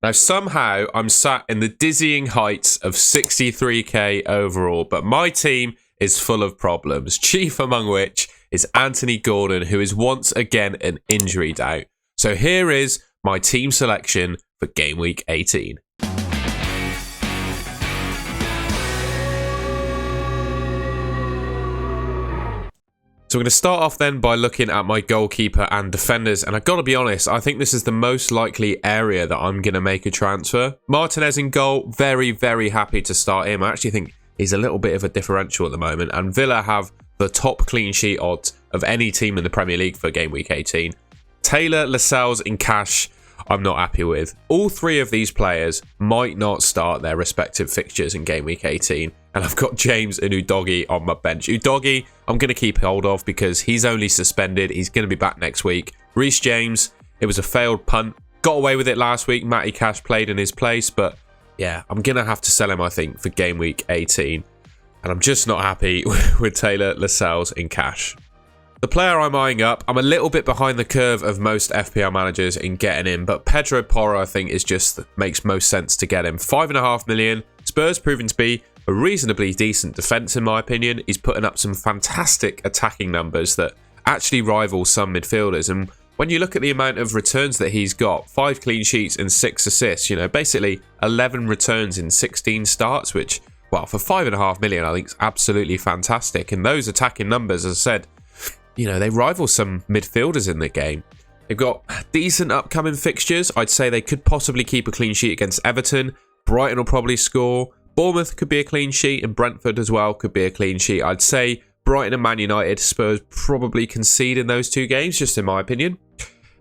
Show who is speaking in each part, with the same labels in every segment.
Speaker 1: Now, somehow, I'm sat in the dizzying heights of 63k overall, but my team is full of problems, chief among which is Anthony Gordon, who is once again an injury doubt. So here is my team selection for Game Week 18. So we're going to start off then by looking at my goalkeeper and defenders. And I've got to be honest, I think this is the most likely area that I'm going to make a transfer. Martinez in goal, very, very happy to start him. I actually think he's a little bit of a differential at the moment. And Villa have the top clean sheet odds of any team in the Premier League for Game Week 18. Taylor, Lascelles in cash, I'm not happy with. All three of these players might not start their respective fixtures in Game Week 18. And I've got James and Udogie on my bench. Udogie, I'm going to keep hold of because he's only suspended. He's going to be back next week. Reece James, it was a failed punt. Got away with it last week. Matty Cash played in his place. But yeah, I'm going to have to sell him, I think, for Game Week 18. And I'm just not happy with Taylor, Lascelles in cash. The player I'm eyeing up, I'm a little bit behind the curve of most FPL managers in getting him, but Pedro Porro, I think, makes most sense to get him. 5.5 million. Spurs proving to be a reasonably decent defence, in my opinion. He's putting up some fantastic attacking numbers that actually rival some midfielders. And when you look at the amount of returns that he's got, 5 clean sheets and 6 assists, basically 11 returns in 16 starts, which, well, for 5.5 million, I think is absolutely fantastic. And those attacking numbers, as I said, they rival some midfielders in the game. They've got decent upcoming fixtures. I'd say they could possibly keep a clean sheet against Everton. Brighton will probably score. Bournemouth could be a clean sheet, and Brentford as well could be a clean sheet. I'd say Brighton and Man United, Spurs probably concede in those two games, just in my opinion.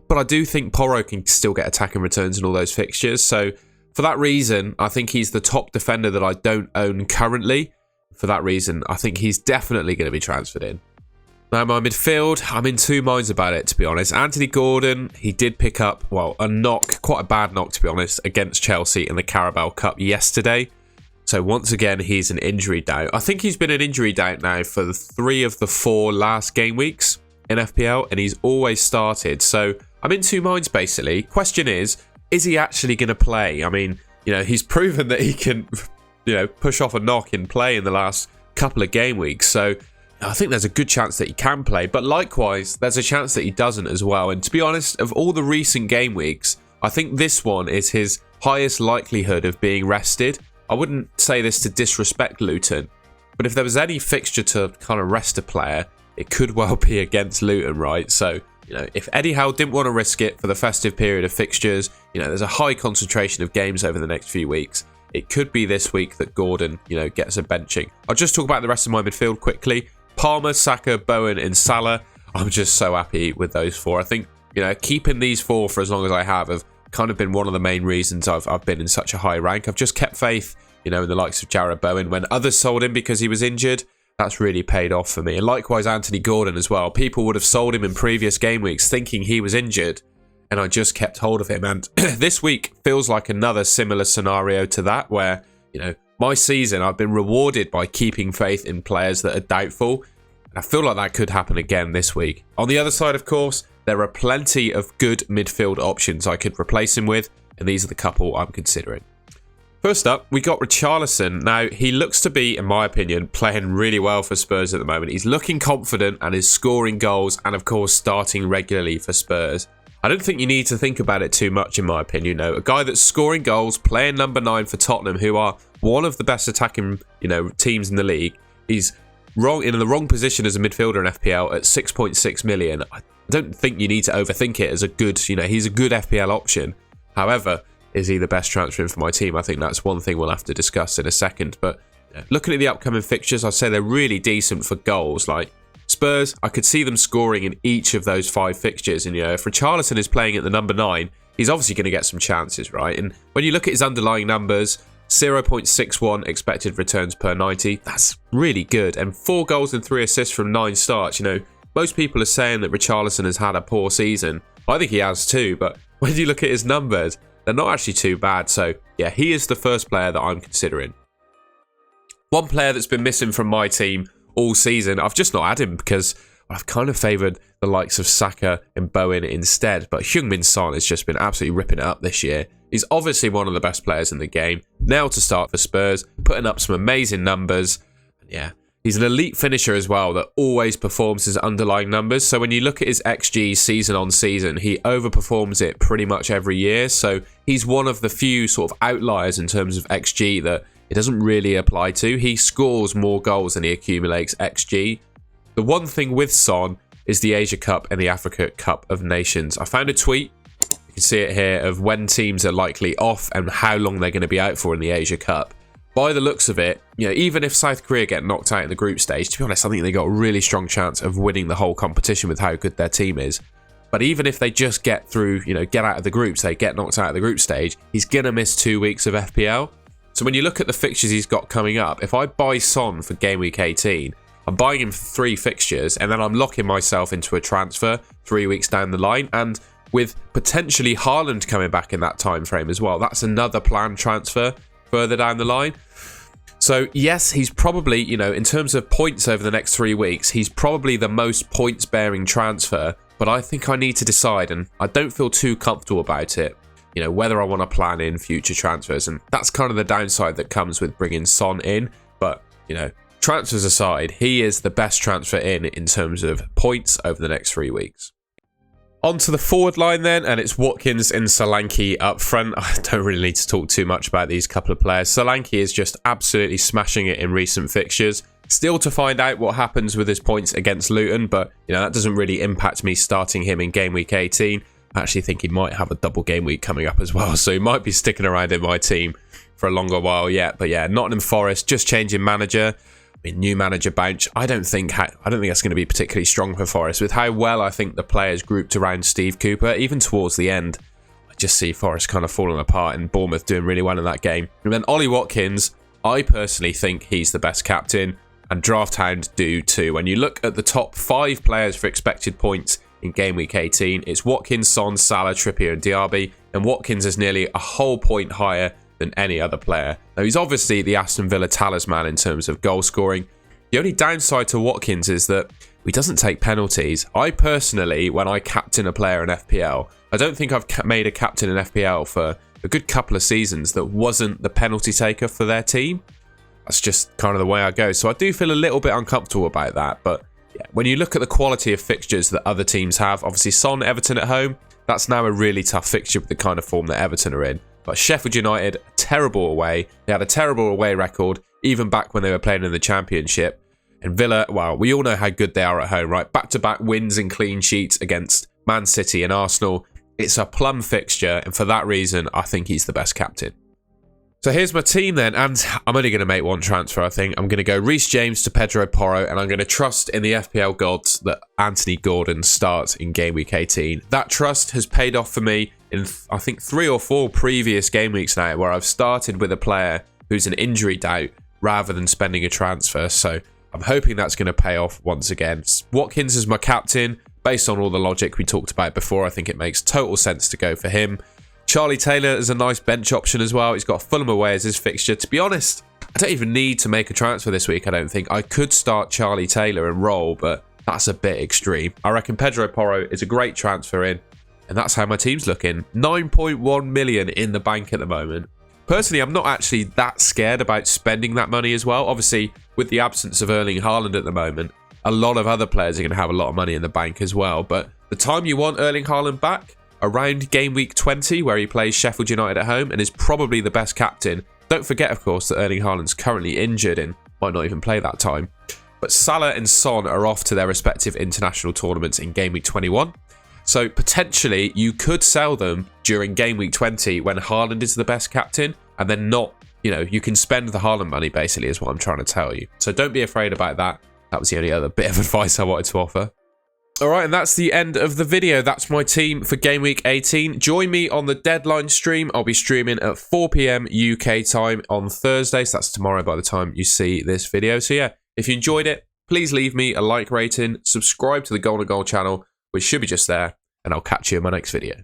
Speaker 1: But I do think Porro can still get attacking returns in all those fixtures. So for that reason, I think he's the top defender that I don't own currently. For that reason, I think he's definitely going to be transferred in. Now, my midfield, I'm in two minds about it, to be honest. Anthony Gordon, he did pick up, a knock, quite a bad knock, to be honest, against Chelsea in the Carabao Cup yesterday. So once again, he's an injury doubt. I think he's been an injury doubt now for 3 of the 4 last game weeks in FPL, and he's always started. So I'm in two minds, basically. Question is he actually going to play? I mean, he's proven that he can, push off a knock in play in the last couple of game weeks. So I think there's a good chance that he can play, but likewise, there's a chance that he doesn't as well. And to be honest, of all the recent game weeks, I think this one is his highest likelihood of being rested. I wouldn't say this to disrespect Luton, but if there was any fixture to kind of rest a player, it could well be against Luton, right? So, if Eddie Howe didn't want to risk it for the festive period of fixtures, there's a high concentration of games over the next few weeks. It could be this week that Gordon, gets a benching. I'll just talk about the rest of my midfield quickly. Palmer, Saka, Bowen and Salah. I'm just so happy with those 4. I think, keeping these 4 for as long as I have kind of been one of the main reasons I've been in such a high rank. I've just kept faith, in the likes of Jarrod Bowen. When others sold him because he was injured, that's really paid off for me. And likewise, Anthony Gordon as well. People would have sold him in previous game weeks thinking he was injured, and I just kept hold of him. And this week feels like another similar scenario to that, where, my season, I've been rewarded by keeping faith in players that are doubtful. And I feel like that could happen again this week. On the other side, of course, there are plenty of good midfield options I could replace him with, and these are the couple I'm considering. First up, we got Richarlison. Now, he looks to be, in my opinion, playing really well for Spurs at the moment. He's looking confident and is scoring goals and, of course, starting regularly for Spurs. I don't think you need to think about it too much, in my opinion. A guy that's scoring goals, playing number 9 for Tottenham, who are one of the best attacking, teams in the league. He's in the wrong position as a midfielder in FPL at 6.6 million. I don't think you need to overthink it as a good, he's a good FPL option. However, is he the best transfer in for my team? I think that's one thing we'll have to discuss in a second. But looking at the upcoming fixtures, I'd say they're really decent for goals. Like Spurs, I could see them scoring in each of those 5 fixtures. And, if Richarlison is playing at the number 9, he's obviously going to get some chances, right? And when you look at his underlying numbers, 0.61 expected returns per 90. That's really good. And 4 goals and 3 assists from 9 starts. Most people are saying that Richarlison has had a poor season. I think he has too, but when you look at his numbers, they're not actually too bad. So, yeah, he is the first player that I'm considering. One player that's been missing from my team all season, I've just not had him because I've kind of favoured the likes of Saka and Bowen instead. But Heung-min Son has just been absolutely ripping it up this year. He's obviously one of the best players in the game. Now to start for Spurs, putting up some amazing numbers. Yeah, he's an elite finisher as well that always performs his underlying numbers. So when you look at his XG season on season, he overperforms it pretty much every year. So he's one of the few sort of outliers in terms of XG that it doesn't really apply to. He scores more goals than he accumulates XG. The one thing with Son is the Asia Cup and the Africa Cup of Nations. I found a tweet, you can see it here, of when teams are likely off and how long they're going to be out for in the Asia Cup. By the looks of it, you know, even if South Korea get knocked out in the group stage, to be honest, I think they got a really strong chance of winning the whole competition with how good their team is. But even if they just get through, you know, get out of the groups, they get knocked out of the group stage, he's going to miss 2 weeks of FPL. So when you look at the fixtures he's got coming up, if I buy Son for game week 18, I'm buying him for 3 fixtures, and then I'm locking myself into a transfer 3 weeks down the line. And with potentially Haaland coming back in that time frame as well, that's another planned transfer further down the line. So yes, he's probably, you know, in terms of points over the next 3 weeks, he's probably the most points bearing transfer. But I think I need to decide, and I don't feel too comfortable about it, you know, whether I want to plan in future transfers. And that's kind of the downside that comes with bringing Son in. But, you know, transfers aside, he is the best transfer in terms of points over the next 3 weeks. On to the forward line then, and it's Watkins and Solanke up front. I don't really need to talk too much about these couple of players. Solanke is just absolutely smashing it in recent fixtures. Still to find out what happens with his points against Luton, but you know that doesn't really impact me starting him in game week 18. I actually think he might have a double game week coming up as well, so he might be sticking around in my team for a longer while yet. But yeah, Nottingham Forest just changing manager. I mean, new manager bounce. I don't think that's going to be particularly strong for Forest with how well I think the players grouped around Steve Cooper. Even towards the end, I just see Forest kind of falling apart and Bournemouth doing really well in that game. And then Ollie Watkins, I personally think he's the best captain, and Draft Hound do too. When you look at the top 5 players for expected points in game week 18, it's Watkins, Son, Salah, Trippier and Diaby, and Watkins is nearly a whole point higher than any other player. Now, he's obviously the Aston Villa talisman in terms of goal scoring. The only downside to Watkins is that he doesn't take penalties. I personally, when I captain a player in FPL, I don't think I've made a captain in FPL for a good couple of seasons that wasn't the penalty taker for their team. That's just kind of the way I go. So I do feel a little bit uncomfortable about that. But yeah, when you look at the quality of fixtures that other teams have, obviously Son, Everton at home, that's now a really tough fixture with the kind of form that Everton are in. But Sheffield United, terrible away. They had a terrible away record, even back when they were playing in the Championship. And Villa, well, we all know how good they are at home, right? Back-to-back wins and clean sheets against Man City and Arsenal. It's a plum fixture, and for that reason, I think he's the best captain. So here's my team then, and I'm only going to make one transfer, I think. I'm going to go Reece James to Pedro Porro, and I'm going to trust in the FPL gods that Anthony Gordon starts in game week 18. That trust has paid off for me in, I think, 3 or 4 previous game weeks now, where I've started with a player who's an injury doubt rather than spending a transfer. So I'm hoping that's going to pay off once again. Watkins is my captain. Based on all the logic we talked about before, I think it makes total sense to go for him. Charlie Taylor is a nice bench option as well. He's got Fulham away as his fixture. To be honest, I don't even need to make a transfer this week, I don't think. I could start Charlie Taylor and roll, but that's a bit extreme. I reckon Pedro Porro is a great transfer in, and that's how my team's looking. 9.1 million in the bank at the moment. Personally, I'm not actually that scared about spending that money as well. Obviously, with the absence of Erling Haaland at the moment, a lot of other players are going to have a lot of money in the bank as well. But the time you want Erling Haaland back, around game week 20, where he plays Sheffield United at home and is probably the best captain. Don't forget, of course, that Erling Haaland's currently injured and might not even play that time. But Salah and Son are off to their respective international tournaments in game week 21. So potentially you could sell them during game week 20 when Haaland is the best captain, and then not, you know, you can spend the Haaland money basically is what I'm trying to tell you. So don't be afraid about that. That was the only other bit of advice I wanted to offer. Alright, and that's the end of the video. That's my team for game week 18. Join me on the deadline stream. I'll be streaming at 4 PM UK time on Thursday. So that's tomorrow by the time you see this video. So yeah, if you enjoyed it, please leave me a like rating, subscribe to the Goal and Goal channel, which should be just there, and I'll catch you in my next video.